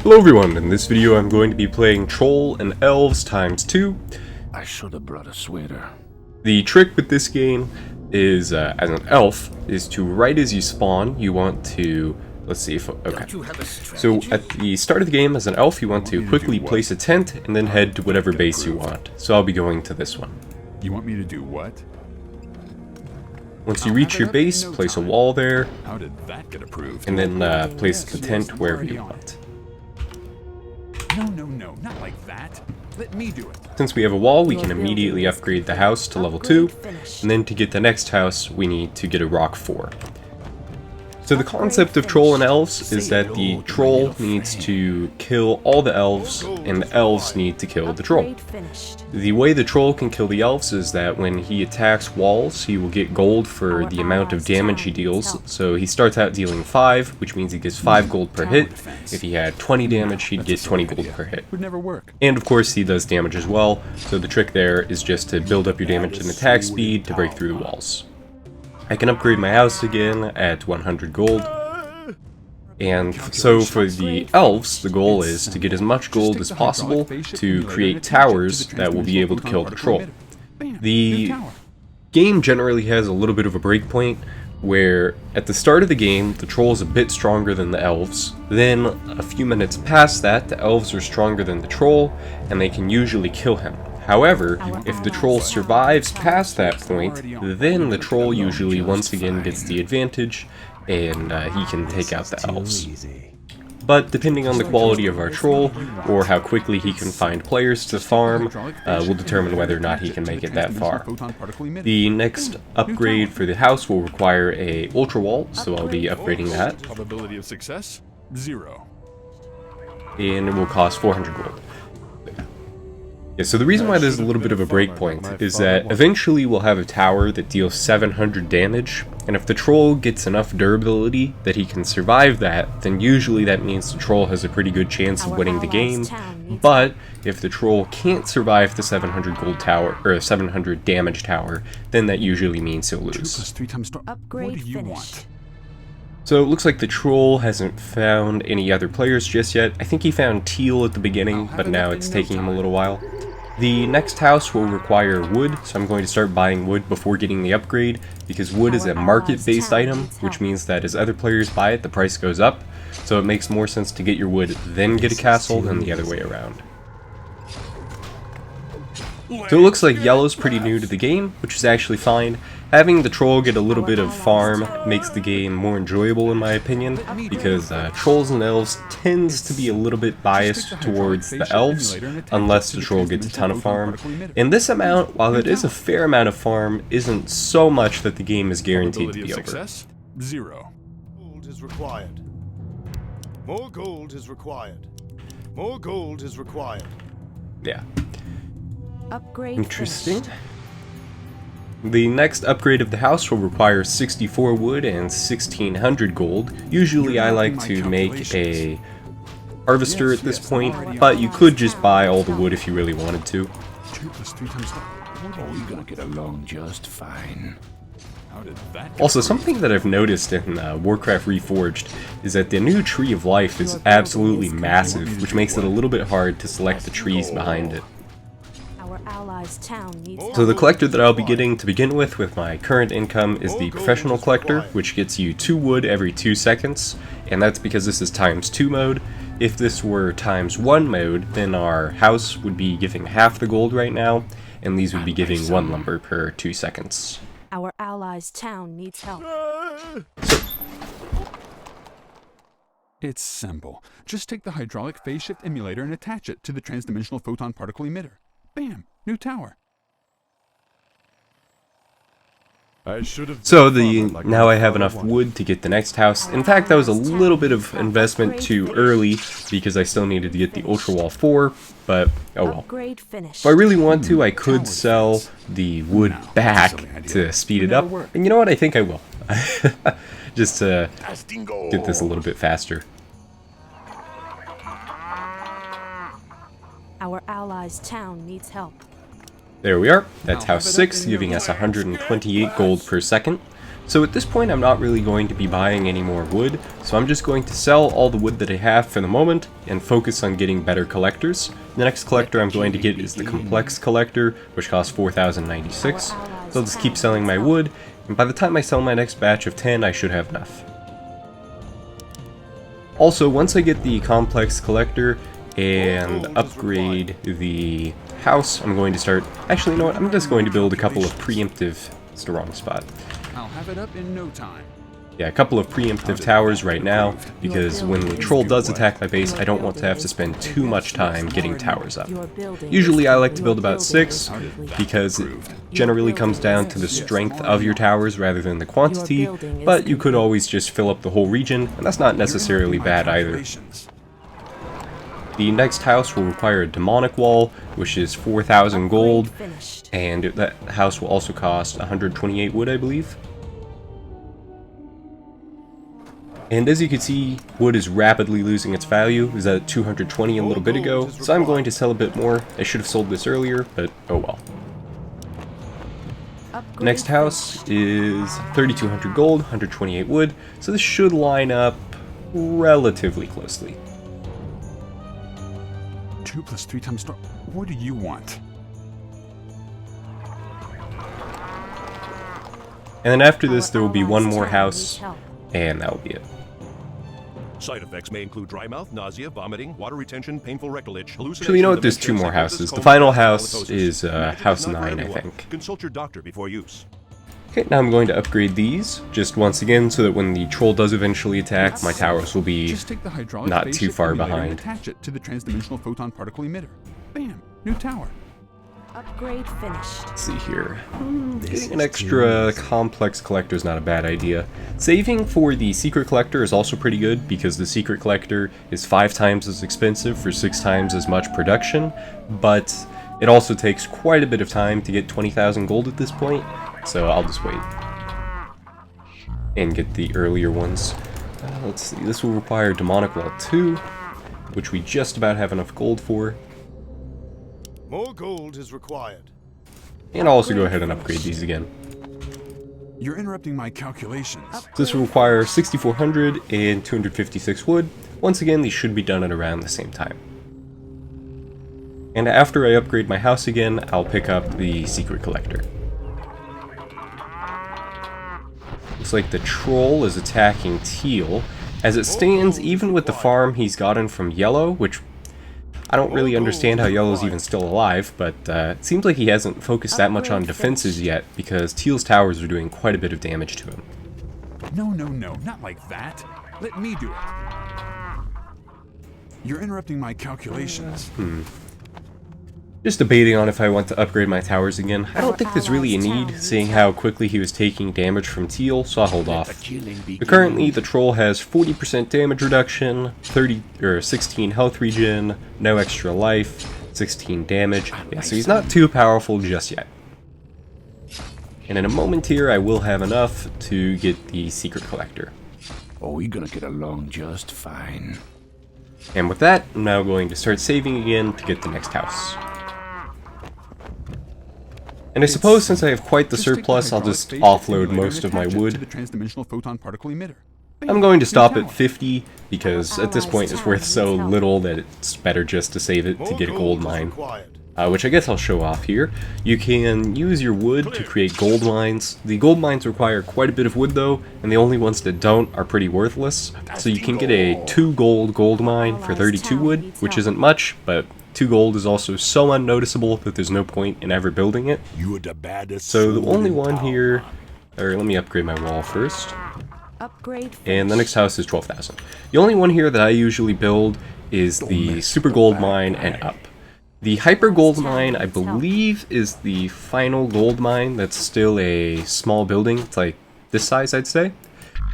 Hello everyone, in this video I'm going to be playing Troll and Elves times 2. I should have brought a sweater. The trick with this game is, as an elf, is to right as you spawn, you want to, let's see if, okay. So at the start of the game as an elf, you want to quickly place a tent and then head to whatever base you want. So I'll be going to this one. You want me to do what? Once you reach your base, place a wall there, How did that get approved? and then place the tent wherever you want. No, not like that. Let me do it. Since we have a wall, we can immediately upgrade the house to level 2, and then to get the next house, we need to get a rock 4. So the concept of Troll and Elves is that the Troll needs to kill all the Elves, and the Elves need to kill the Troll. The way the Troll can kill the Elves is that when he attacks walls, he will get gold for the amount of damage he deals. So he starts out dealing 5, which means he gets 5 gold per hit. If he had 20 damage, he'd get 20 gold per hit. Would never work. And of course he does damage as well, so the trick there is just to build up your damage and attack speed to break through the walls. I can upgrade my house again at 100 gold. And so for the elves, the goal is to get as much gold as possible to create towers that will be able to kill the troll. The game generally has a little bit of a breakpoint where at the start of the game, the troll is a bit stronger than the elves. Then a few minutes past that, the elves are stronger than the troll, and they can usually kill him. However, if the troll survives past that point, then the troll usually once again gets the advantage, and he can take out the elves. But depending on the quality of our troll, or how quickly he can find players to farm, will determine whether or not he can make it that far. The next upgrade for the house will require a ultra wall, so I'll be upgrading that. Probability of success? 0. And it will cost 400 gold. Yeah, so the reason why there's a little bit of a breakpoint is that eventually we'll have a tower that deals 700 damage, and if the troll gets enough durability that he can survive that, then usually that means the troll has a pretty good chance of winning the game. But if the troll can't survive the 700 gold tower, or 700 damage tower, then that usually means he'll lose. What do you want? So it looks like the troll hasn't found any other players just yet. I think he found Teal at the beginning, but now it's taking him a little while. The next house will require wood, so I'm going to start buying wood before getting the upgrade, because wood is a market-based item, which means that as other players buy it, the price goes up, so it makes more sense to get your wood, then get a castle, than the other way around. So it looks like yellow's pretty new to the game, which is actually fine. Having the troll get a little bit of farm makes the game more enjoyable in my opinion, because trolls and elves tends to be a little bit biased towards the elves, unless the troll gets a ton of farm. And this amount, while it is a fair amount of farm, isn't so much that the game is guaranteed to be over. 0. Gold is required. More gold is required. More gold is required. Yeah. Upgrade Interesting. finished. The next upgrade of the house will require 64 wood and 1600 gold. Usually I like to make a harvester at this point, but you could just buy all the wood if you really wanted to. 2 plus 3 times Oh, you're gonna get along just fine. How did that get Also, approved? something that I've noticed in Warcraft Reforged is that the new Tree of Life is absolutely massive, which makes it a little bit hard to select the trees behind it. Our allies' town needs So the help. collector that I'll be getting to begin with my current income is the professional collector, which gets you 2 wood every 2 seconds, and that's because this is ×2 mode. If this were ×1 mode, then our house would be giving half the gold right now, and these would be giving 1 lumber per 2 seconds. Our allies' town needs help. It's simple. Just take the hydraulic phase shift emulator and attach it to the transdimensional photon particle emitter. Bam! New tower. I should have. So now I have enough wood to get the next house. In fact, that was a little bit of investment too early because I still needed to get the Ultra Wall 4, but oh well. Upgrade finished. If I really want to, I could sell the wood back to speed it up. And you know what? I think I will. Just to get this a little bit faster. Our allies' town needs help. There we are. That's house 6, giving us 128 gold per second. So at this point I'm not really going to be buying any more wood, so I'm just going to sell all the wood that I have for the moment and focus on getting better collectors. The next collector I'm going to get is the complex collector, which costs 4,096. So I'll just keep selling my wood, and by the time I sell my next batch of 10 I should have enough. Also, once I get the complex collector and upgrade the house, I'm going to start... Actually, you know what? I'm just going to build a couple of preemptive... It's the wrong spot. I'll have it up in no time. Yeah, a couple of preemptive towers right now, because when the troll does attack my base, I don't want to have to spend too much time getting towers up. Usually I like to build about 6, because it generally comes down to the strength of your towers rather than the quantity, but you could always just fill up the whole region, and that's not necessarily bad either. The next house will require a demonic wall, which is 4,000 gold, and that house will also cost 128 wood, I believe. And as you can see, wood is rapidly losing its value. It was at 220 a little bit ago, so I'm going to sell a bit more. I should have sold this earlier, but oh well. The next house is 3,200 gold, 128 wood, so this should line up relatively closely. 2 plus 3 times... What do you want? And then after this, there will be one more house, and that will be it. Side effects may include dry mouth, nausea, vomiting, water retention, painful rectal itch, hallucinations. Actually, you know what? There's 2 more houses. The final house is house 9, I think. Consult your doctor before use. Okay, now I'm going to upgrade these, just once again, so that when the troll does eventually attack, my towers will be Just take the hydraulic not phase too shift far emulator and behind. attach it to the transdimensional photon particle emitter. Bam! New tower. Upgrade finished. Let's see here. Getting an extra complex collector is not a bad idea. Saving for the secret collector is also pretty good, because the secret collector is 5 times as expensive for 6 times as much production, but it also takes quite a bit of time to get 20,000 gold at this point, so I'll just wait and get the earlier ones. Let's see, this will require Demonic Wall 2, which we just about have enough gold for. More gold is required. And I'll also go ahead and upgrade these again. You're interrupting my calculations. This will require 6,400 and 256 wood. Once again, these should be done at around the same time. And after I upgrade my house again, I'll pick up the secret collector. Looks like the troll is attacking teal. As it stands, even with the farm he's gotten from yellow, which I don't really understand how yellow's even still alive, but it seems like he hasn't focused that much on defenses yet, because teal's towers are doing quite a bit of damage to him. No, not like that. Let me do it. You're interrupting my calculations. Just debating on if I want to upgrade my towers again. I don't think there's really a need, seeing how quickly he was taking damage from teal, so I'll hold off. But currently, the troll has 40% damage reduction, 16 health regen, no extra life, 16 damage. Yeah, so he's not too powerful just yet. And in a moment here, I will have enough to get the secret collector. Oh, we're gonna get along just fine. And with that, I'm now going to start saving again to get the next house. And I suppose since I have quite the surplus, I'll just offload most of my wood. I'm going to stop at 50, because at this point it's worth so little that it's better just to save it to get a gold mine. Which I guess I'll show off here. You can use your wood to create gold mines. The gold mines require quite a bit of wood though, and the only ones that don't are pretty worthless. So you can get a 2 gold mine for 32 wood, which isn't much, but 2 gold is also so unnoticeable that there's no point in ever building it. So the only one here, or let me upgrade my wall first. And the next house is 12,000. The only one here that I usually build is the super gold mine and up. The hyper gold mine, I believe, is the final gold mine that's still a small building. It's like this size, I'd say.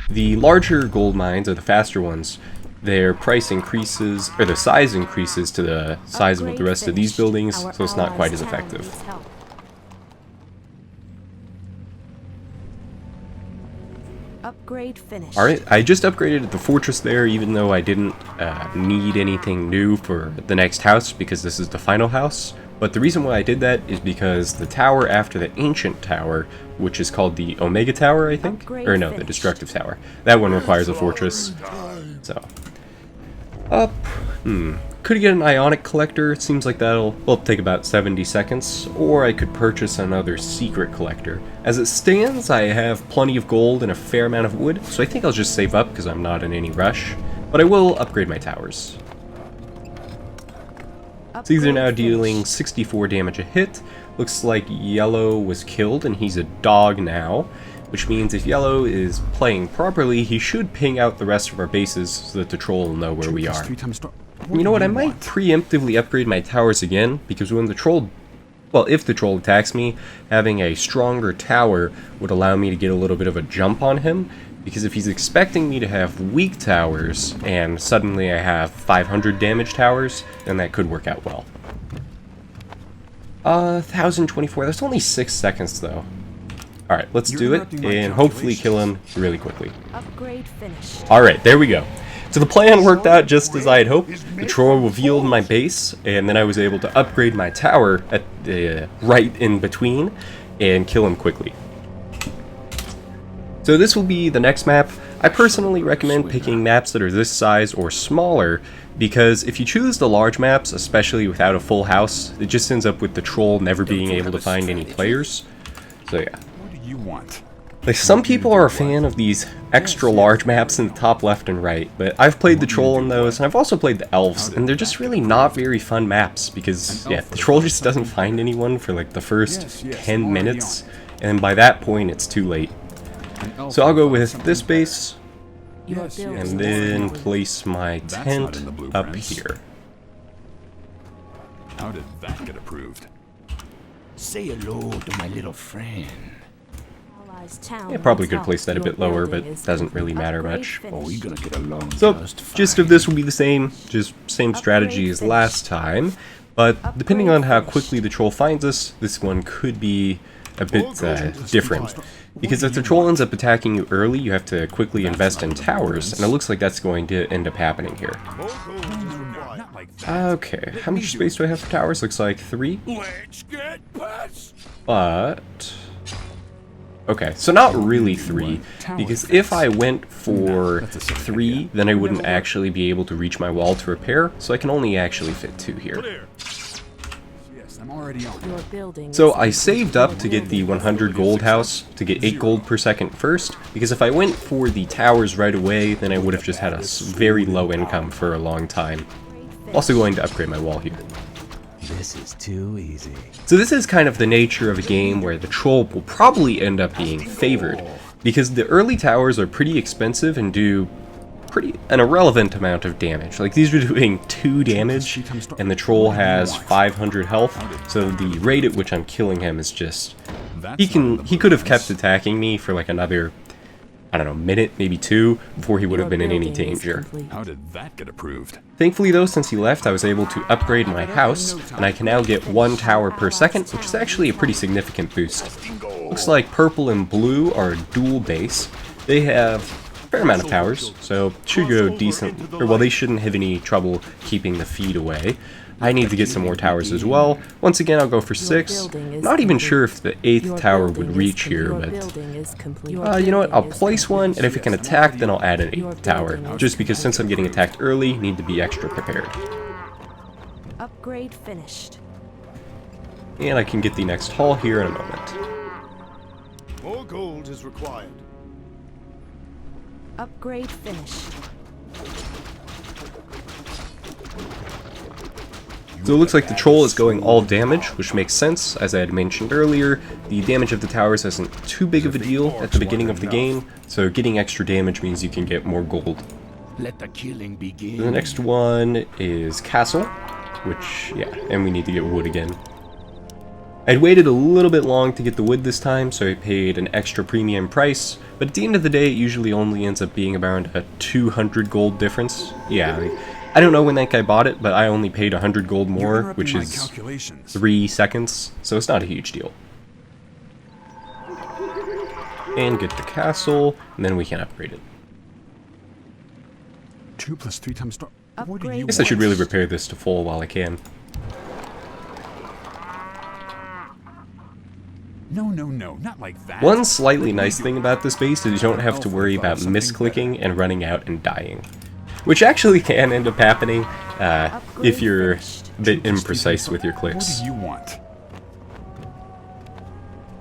The larger gold mines, or the faster ones, their price increases, or the size increases to the size of the rest of these buildings, so it's not quite as effective. Upgrade finished. Alright, I just upgraded the fortress there, even though I didn't need anything new for the next house, because this is the final house. But the reason why I did that is because the tower after the ancient tower, which is called the Omega Tower, I think? Or no, the Destructive Tower. That one requires a fortress. So, up. Could get an Ionic Collector. It seems like that'll take about 70 seconds. Or I could purchase another Secret Collector. As it stands, I have plenty of gold and a fair amount of wood, so I think I'll just save up because I'm not in any rush. But I will upgrade my towers. So these are now dealing 64 damage a hit. Looks like Yellow was killed and he's a dog now, which means if Yellow is playing properly, he should ping out the rest of our bases so that the troll will know where we are. You know what, I might preemptively upgrade my towers again, because when the troll, well, if the troll attacks me, having a stronger tower would allow me to get a little bit of a jump on him, because if he's expecting me to have weak towers, and suddenly I have 500 damage towers, then that could work out well. 1024, that's only 6 seconds though. Alright, let's do it, and hopefully kill him really quickly. Upgrade finished. Alright, there we go. So the plan worked out just as I had hoped. The troll revealed my base, and then I was able to upgrade my tower at the right in between, and kill him quickly. So this will be the next map. I personally recommend picking maps that are this size or smaller, because if you choose the large maps, especially without a full house, it just ends up with the troll never being able to find any players. So yeah. What do you want? Like, some people are a fan of these extra large maps in the top left and right, but I've played the troll in those, and I've also played the elves, and they're just really not very fun maps, because, yeah, the troll just doesn't find anyone for like the first 10 minutes, and by that point it's too late. So I'll go with this base, and then place my tent up here. How did that get approved? Say hello to my little friend. Yeah, probably could place that a bit lower, but it doesn't really matter much. Oh, we're gonna get along So, just fine. gist of this will be the same, just same strategy as last time, but depending on how quickly the troll finds us, this one could be a bit different. Because if the troll ends up attacking you early, you have to quickly invest in towers, and it looks like that's going to end up happening here. Okay, how much space do I have for towers? Looks like 3. Let's get past. But... okay, so not really 3, because if I went for 3, then I wouldn't actually be able to reach my wall to repair, so I can only actually fit 2 here. Yes, I'm already on. Your building So is I saved up to get the 100 gold house to get 8 gold per second first, because if I went for the towers right away, then I would have just had a very low income for a long time. Also going to upgrade my wall here. This is too easy. So this is kind of the nature of a game where the troll will probably end up being favored, because the early towers are pretty expensive and do an irrelevant amount of damage. Like, these are doing 2 damage, and the troll has 500 health, so the rate at which I'm killing him is just... he could have kept attacking me for like another, I don't know, minute, maybe 2, before he would have been in any danger. How did that get approved? Thankfully though, since he left, I was able to upgrade my house, and I can now get 1 tower per second, which is actually a pretty significant boost. Looks like purple and blue are a dual base. They have a fair amount of towers, so should go decent, or well, they shouldn't have any trouble keeping the feed away. I need to get some more towers as well. Once again, I'll go for 6. Not even sure if the 8th tower would reach here, but... you know what, I'll place one, and if it can attack, then I'll add an 8th tower. Just because since I'm getting attacked early, need to be extra prepared. upgrade finished. And I can get the next hall here in a moment. More gold is required. Upgrade finished. So it looks like the troll is going all damage, which makes sense. As I had mentioned earlier, the damage of the towers isn't too big of a deal at the beginning of the game, so getting extra damage means you can get more gold. Let the killing begin. The next one is Castle, which, yeah, and we need to get wood again. I'd waited a little bit long to get the wood this time, so I paid an extra premium price, but at the end of the day it usually only ends up being around a 200 gold difference. Yeah, I don't know when that guy bought it, but I only paid 100 gold more, which is 3 seconds, so it's not a huge deal. And get the castle, and then we can upgrade it. 2 + 3 times. What do you I guess I should really repair this to full while I can. No, no, no, not like that. One slightly nice thing about this base is you don't have to worry about misclicking and running out and dying. Which actually can end up happening if you're a bit imprecise with your What clicks. do you want?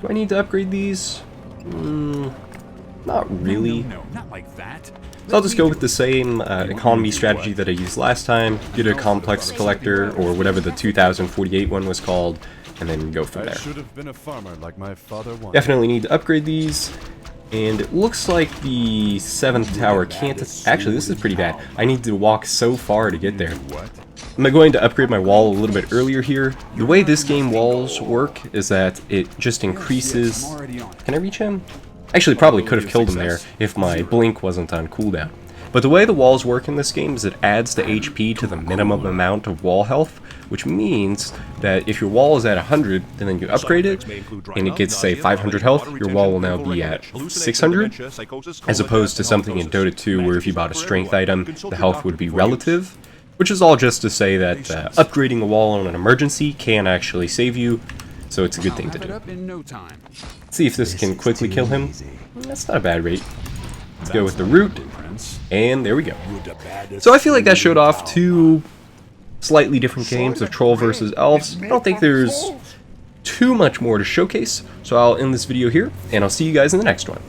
Do I need to upgrade these? Not really. No, not like that. So I'll just go with the same economy strategy that I used last time, get a complex collector, or whatever the 2048 one was called, and then go from I there. should have been a farmer like my father wanted. Definitely need to upgrade these, and it looks like the 7th tower can't... Actually, this is pretty bad. I need to walk so far to get there. What? I'm going to upgrade my wall a little bit earlier here. The way this game walls work is that it just increases... I'm already on it. Can I reach him? Actually, probably could have killed him there if my blink wasn't on cooldown. But the way the walls work in this game is it adds the HP to the minimum amount of wall health, which means that if your wall is at 100, and then you upgrade it, and it gets, say, 500 health, your wall will now be at 600, as opposed to something in Dota 2 where if you bought a strength item, the health would be relative, which is all just to say that upgrading a wall on an emergency can actually save you, so it's a good thing to Wrap it do. up in no time. Let's see if this can quickly kill him. Easy. That's not a bad rate. Let's go with the root, Prince. and there we go. So I feel like that showed off two slightly different games of Troll versus Elves. I don't think there's too much more to showcase, so I'll end this video here, and I'll see you guys in the next one.